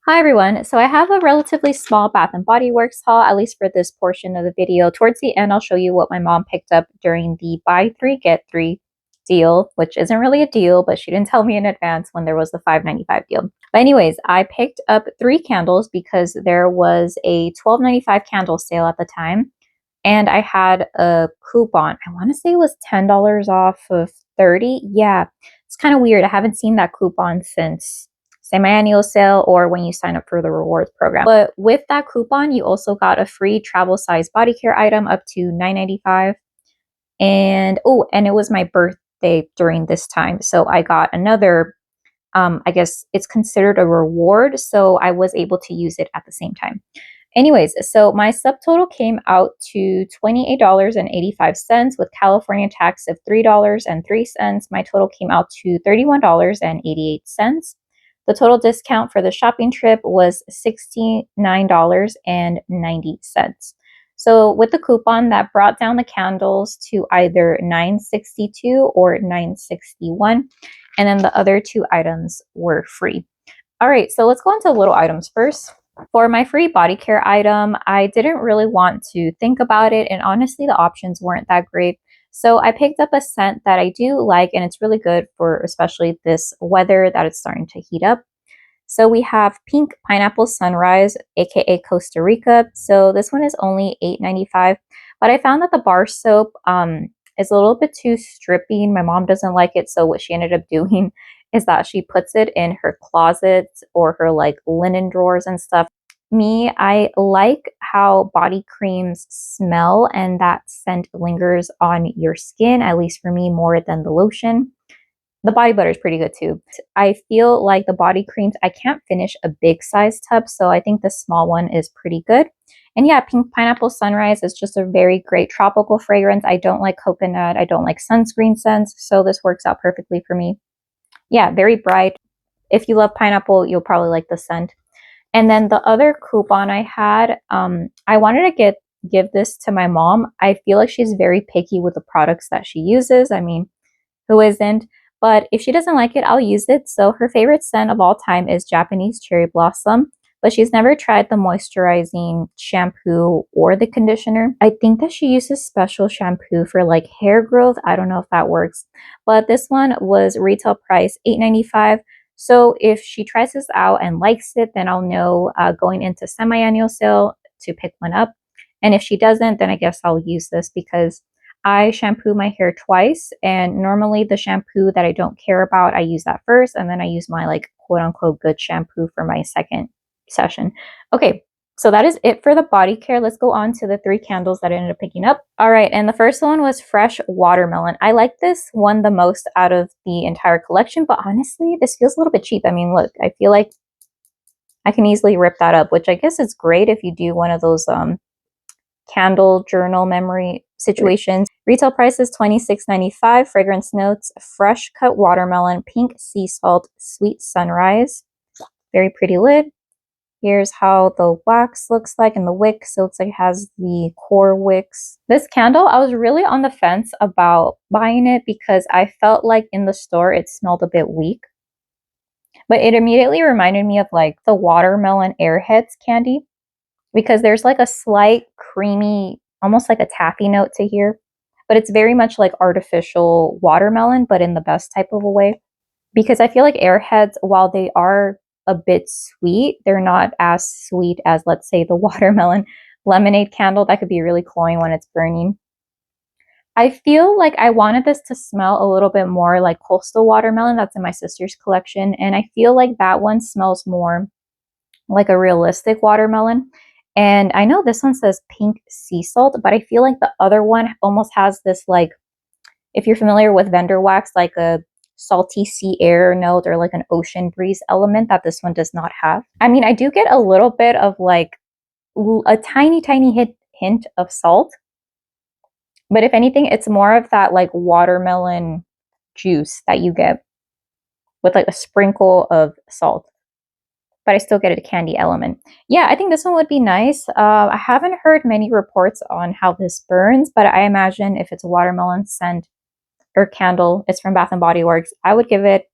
Hi everyone, so I have a relatively small Bath and Body Works haul, at least for this portion of the video. Towards the end, I'll show you what my mom picked up during the buy three, get three deal, which isn't really a deal, but she didn't tell me in advance when there was the $5.95 deal. But anyways, I picked up 3 candles because there was a $12.95 candle sale at the time, and I had a coupon. I want to say it was $10 off of 30. Yeah, it's kind of weird. I haven't seen that coupon since semi-annual sale or when you sign up for the rewards program. But with that coupon, you also got a free travel size body care item up to $9.95. And and it was my birthday during this time. So I got another, I guess it's considered a reward. So I was able to use it at the same time. Anyways, so my subtotal came out to $28.85 with California tax of $3.03. My total came out to $31.88. The total discount for the shopping trip was $69.90. So with the coupon, that brought down the candles to either $9.62 or $9.61, and then the other 2 items were free. All right, so let's go into little items first. For my free body care item, I didn't really want to think about it, and honestly, the options weren't that great. So I picked up a scent that I do like, and it's really good for especially this weather that it's starting to heat up. So we have Pink Pineapple Sunrise, aka Costa Rica. So this one is only $8.95, but I found that the bar soap is a little bit too stripping. My mom doesn't like it, so what she ended up doing is that she puts it in her closet or her like linen drawers and stuff. Me, I like how body creams smell and that scent lingers on your skin, at least for me, more than the lotion. The body butter is pretty good too. I feel like the body creams, I can't finish a big size tub, so I think the small one is pretty good. And yeah, Pink Pineapple Sunrise is just a very great tropical fragrance. I don't like coconut. I don't like sunscreen scents, so this works out perfectly for me. Yeah, very bright. If you love pineapple, you'll probably like the scent. And then the other coupon I had, I wanted to give this to my mom. I feel like she's very picky with the products that she uses. I mean, who isn't? But if she doesn't like it, I'll use it. So her favorite scent of all time is Japanese Cherry Blossom, but she's never tried the moisturizing shampoo or the conditioner. I think that she uses special shampoo for like hair growth. I don't know if that works, but this one was retail price $8.95. So if she tries this out and likes it, then I'll know going into semi-annual sale to pick one up. And if she doesn't, then I guess I'll use this because I shampoo my hair twice, and normally the shampoo that I don't care about, I use that first, and then I use my like quote unquote good shampoo for my second session. Okay, so that is it for the body care. Let's go on to the 3 candles that I ended up picking up. All right, and the first one was Fresh Watermelon. I like this one the most out of the entire collection, but honestly, this feels a little bit cheap. I mean, look, I feel like I can easily rip that up, which I guess is great if you do one of those candle journal memory situations. Retail price is $26.95. Fragrance notes: fresh cut watermelon, pink sea salt, sweet sunrise. Very pretty lid. Here's how the wax looks like and the wick. So it looks like it has the core wicks. This candle, I was really on the fence about buying it because I felt like in the store it smelled a bit weak. But it immediately reminded me of like the watermelon Airheads candy, because there's like a slight creamy, almost like a taffy note to here, but it's very much like artificial watermelon, but in the best type of a way. Because I feel like Airheads, while they are a bit sweet, they're not as sweet as, let's say, the watermelon lemonade candle that could be really cloying when it's burning. I feel like I wanted this to smell a little bit more like coastal watermelon that's in my sister's collection, and I feel like that one smells more like a realistic watermelon. And I know this one says pink sea salt, but I feel like the other one almost has this, like, if you're familiar with vendor wax, like a salty sea air note or like an ocean breeze element that this one does not have. I mean, I do get a little bit of like a tiny, tiny hint of salt, but if anything, it's more of that like watermelon juice that you get with like a sprinkle of salt. But I still get a candy element. Yeah, I think this one would be nice. I haven't heard many reports on how this burns, but I imagine if it's a watermelon scent or candle, it's from Bath and Body Works, I would give it,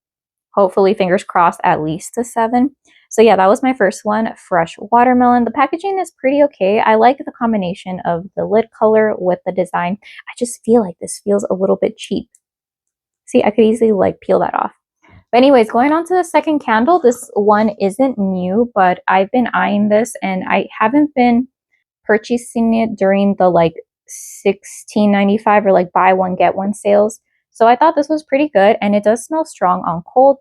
hopefully, fingers crossed, at least a 7. So yeah, that was my first one, fresh watermelon. The packaging is pretty okay. I like the combination of the lid color with the design. I just feel like this feels a little bit cheap. See, I could easily like peel that off. But anyways, going on to the second candle, this one isn't new, but I've been eyeing this and I haven't been purchasing it during the like $16.95 or like buy one get one sales. So I thought this was pretty good and it does smell strong on cold.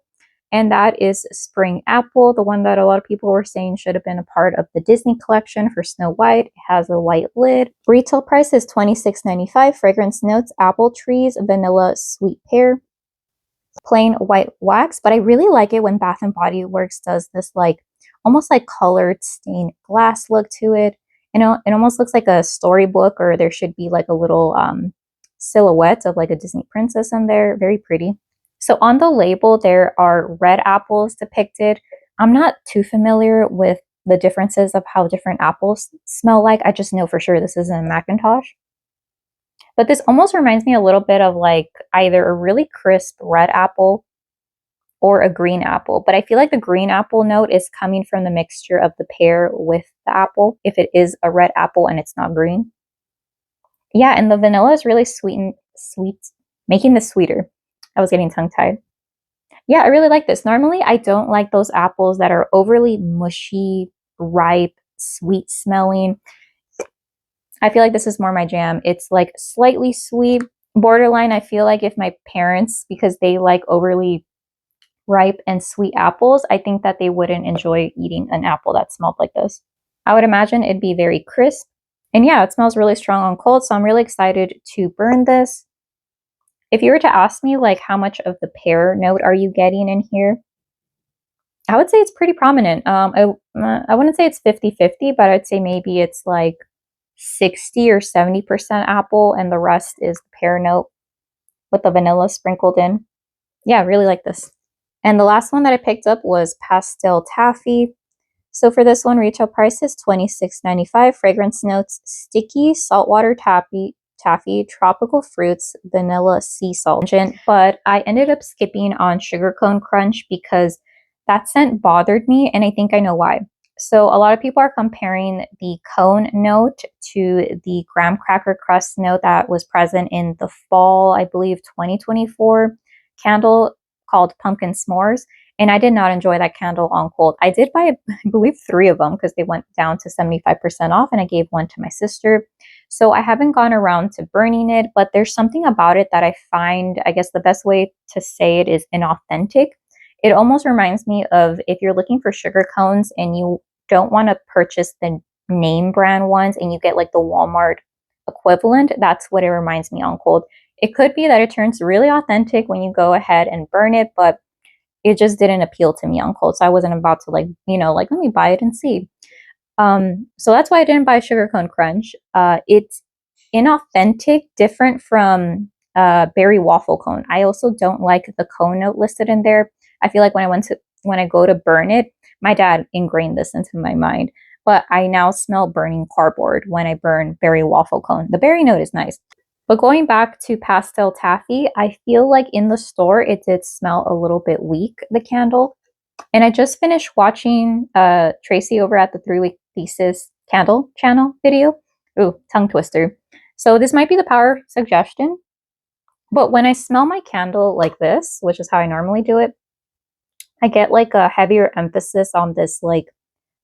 And that is Spring Apple, the one that a lot of people were saying should have been a part of the Disney collection for Snow White. It has a white lid. Retail price is $26.95. Fragrance notes, apple trees, vanilla, sweet pear, plain white wax. But I really like it when Bath and Body Works does this like almost like colored stained glass look to it. You know, it almost looks like a storybook, or there should be like a little silhouette of like a Disney princess in there. Very pretty. So on the label, there are red apples depicted. I'm not too familiar with the differences of how different apples smell like. I just know for sure this isn't a Macintosh. But this almost reminds me a little bit of like either a really crisp red apple or a green apple. But I feel like the green apple note is coming from the mixture of the pear with the apple, if it is a red apple and it's not green. Yeah, and the vanilla is really sweet, making this sweeter. I was getting tongue-tied. Yeah, I really like this. Normally, I don't like those apples that are overly mushy, ripe, sweet smelling. I feel like this is more my jam. It's like slightly sweet, borderline. I feel like if my parents, because they like overly ripe and sweet apples, I think that they wouldn't enjoy eating an apple that smelled like this. I would imagine it'd be very crisp. And yeah, it smells really strong on cold, so I'm really excited to burn this. If you were to ask me like how much of the pear note are you getting in here, I would say it's pretty prominent. I wouldn't say it's 50-50, but I'd say maybe it's like 60 or 70% apple and the rest is the pear note with the vanilla sprinkled in. Yeah, I really like this. And the last one that I picked up was Pastel Taffy. So for this one, retail price is $26.95. Fragrance notes, sticky saltwater taffy, tropical fruits, vanilla sea salt. But I ended up skipping on sugar cone crunch because that scent bothered me, and I think I know why. So a lot of people are comparing the cone note to the graham cracker crust note that was present in the fall, I believe, 2024 candle called Pumpkin S'mores. And I did not enjoy that candle on cold. I did buy, I believe, 3 of them because they went down to 75% off, and I gave one to my sister. So I haven't gone around to burning it, but there's something about it that I find, I guess the best way to say it is inauthentic. It almost reminds me of if you're looking for sugar cones and you don't want to purchase the name brand ones and you get like the Walmart equivalent, that's what it reminds me on cold. It could be that it turns really authentic when you go ahead and burn it, but it just didn't appeal to me on cold. So I wasn't about to like, you know, like, let me buy it and see. So that's why I didn't buy Sugar Cone Crunch. It's inauthentic, different from berry waffle cone. I also don't like the cone note listed in there. I feel like when I go to burn it, my dad ingrained this into my mind. But I now smell burning cardboard when I burn berry waffle cone. The berry note is nice. But going back to Pastel Taffy, I feel like in the store it did smell a little bit weak, the candle. And I just finished watching Tracy over at the 3-Week Thesis Candle channel video. Ooh, tongue twister. So this might be the power suggestion. But when I smell my candle like this, which is how I normally do it, I get like a heavier emphasis on this like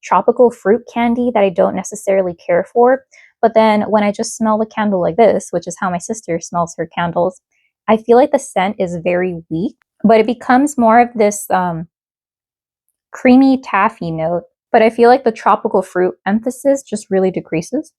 tropical fruit candy that I don't necessarily care for. But then when I just smell the candle like this, which is how my sister smells her candles, I feel like the scent is very weak, but it becomes more of this creamy taffy note. But I feel like the tropical fruit emphasis just really decreases.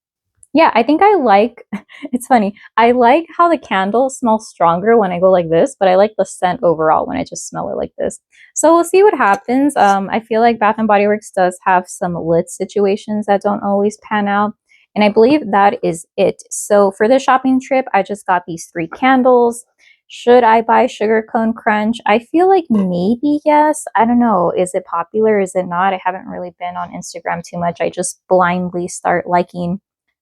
Yeah, I think I like, it's funny, I like how the candle smells stronger when I go like this, but I like the scent overall when I just smell it like this. So we'll see what happens. I feel like Bath and Body Works does have some lid situations that don't always pan out. And I believe that is it. So for this shopping trip, I just got these 3 candles. Should I buy Sugar Cone Crunch? I feel like maybe yes. I don't know. Is it popular? Is it not? I haven't really been on Instagram too much. I just blindly start liking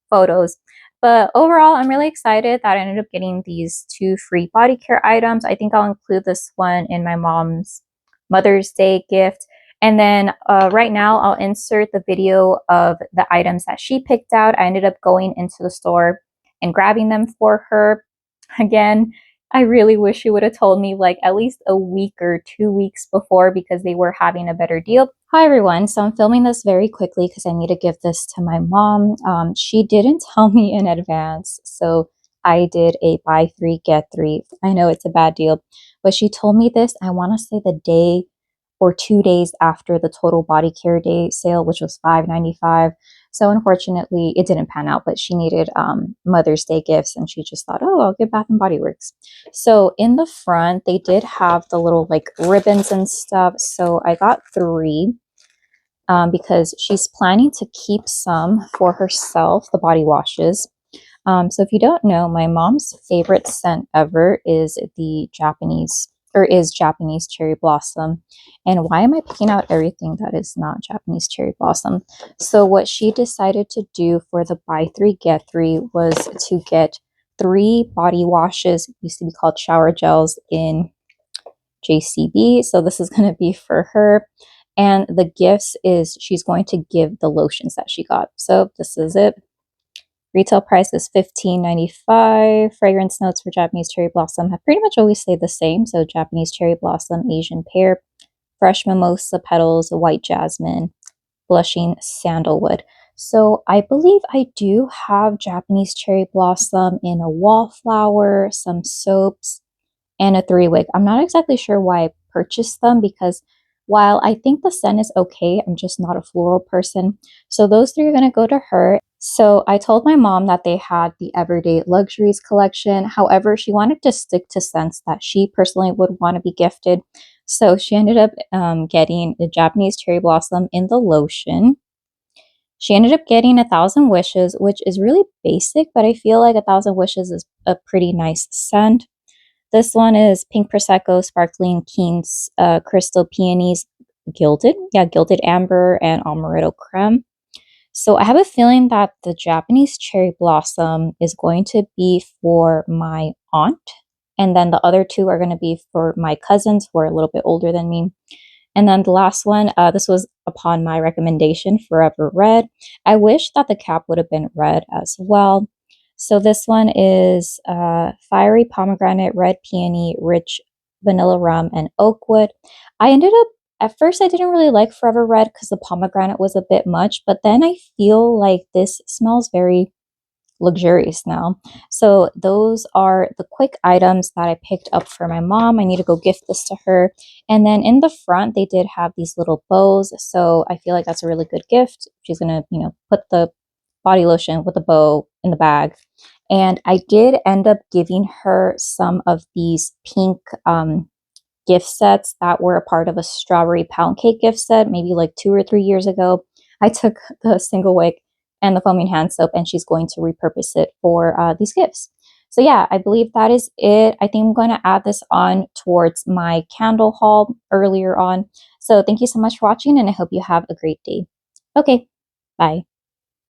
photos. But overall, I'm really excited that I ended up getting these 2 free body care items. I think I'll include this one in my mom's Mother's Day gift. And then right now, I'll insert the video of the items that she picked out. I ended up going into the store and grabbing them for her. Again, I really wish she would have told me like at least a week or 2 weeks before because they were having a better deal. Hi everyone, so I'm filming this very quickly because I need to give this to my mom. She didn't tell me in advance, so I did a buy three, get three. I know it's a bad deal, but she told me this, I want to say the day or 2 days after the total body care day sale, which was $5.95. So unfortunately, it didn't pan out, but she needed Mother's Day gifts, and she just thought, oh, I'll get Bath and Body Works. So in the front, they did have the little like ribbons and stuff. So I got 3 because she's planning to keep some for herself, the body washes. So if you don't know, my mom's favorite scent ever is Japanese cherry blossom. And why am I picking out everything that is not Japanese cherry blossom? So what she decided to do for the buy 3 get 3 was to get 3 body washes. It used to be called shower gels in JCB. So this is going to be for her. And the gifts is she's going to give the lotions that she got. So this is it. Retail price is $15.95. Fragrance notes for Japanese cherry blossom have pretty much always stayed the same. So Japanese cherry blossom, Asian pear, fresh mimosa petals, white jasmine, blushing sandalwood. So I believe I do have Japanese cherry blossom in a wallflower, some soaps, and a 3-wick. I'm not exactly sure why I purchased them because while I think the scent is okay, I'm just not a floral person. So those 3 are going to go to her. So I told my mom that they had the Everyday Luxuries collection. However, she wanted to stick to scents that she personally would want to be gifted. So she ended up getting the Japanese cherry blossom in the lotion. She ended up getting 1,000 Wishes, which is really basic, but I feel like 1,000 Wishes is a pretty nice scent. This one is Pink Prosecco, Sparkling Keen's Crystal Peonies, Gilded Amber, and Amaretto Creme. So I have a feeling that the Japanese Cherry Blossom is going to be for my aunt, and then the other 2 are going to be for my cousins who are a little bit older than me. And then the last one, this was upon my recommendation, Forever Red. I wish that the cap would have been red as well. So this one is Fiery Pomegranate, Red Peony, Rich Vanilla Rum, and Oakwood. At first I didn't really like Forever Red because the pomegranate was a bit much, but then I feel like this smells very luxurious now. So those are the quick items that I picked up for my mom. I need to go gift this to her. And then in the front, they did have these little bows. So I feel like that's a really good gift. She's going to, put the body lotion with the bow in the bag. And I did end up giving her some of these pink gift sets that were a part of a strawberry pound cake gift set, maybe like 2 or 3 years ago. I took the single wick and the foaming hand soap, and she's going to repurpose it for these gifts. So yeah, I believe that is it. I think I'm going to add this on towards my candle haul earlier on. So thank you so much for watching, and I hope you have a great day. Okay, bye.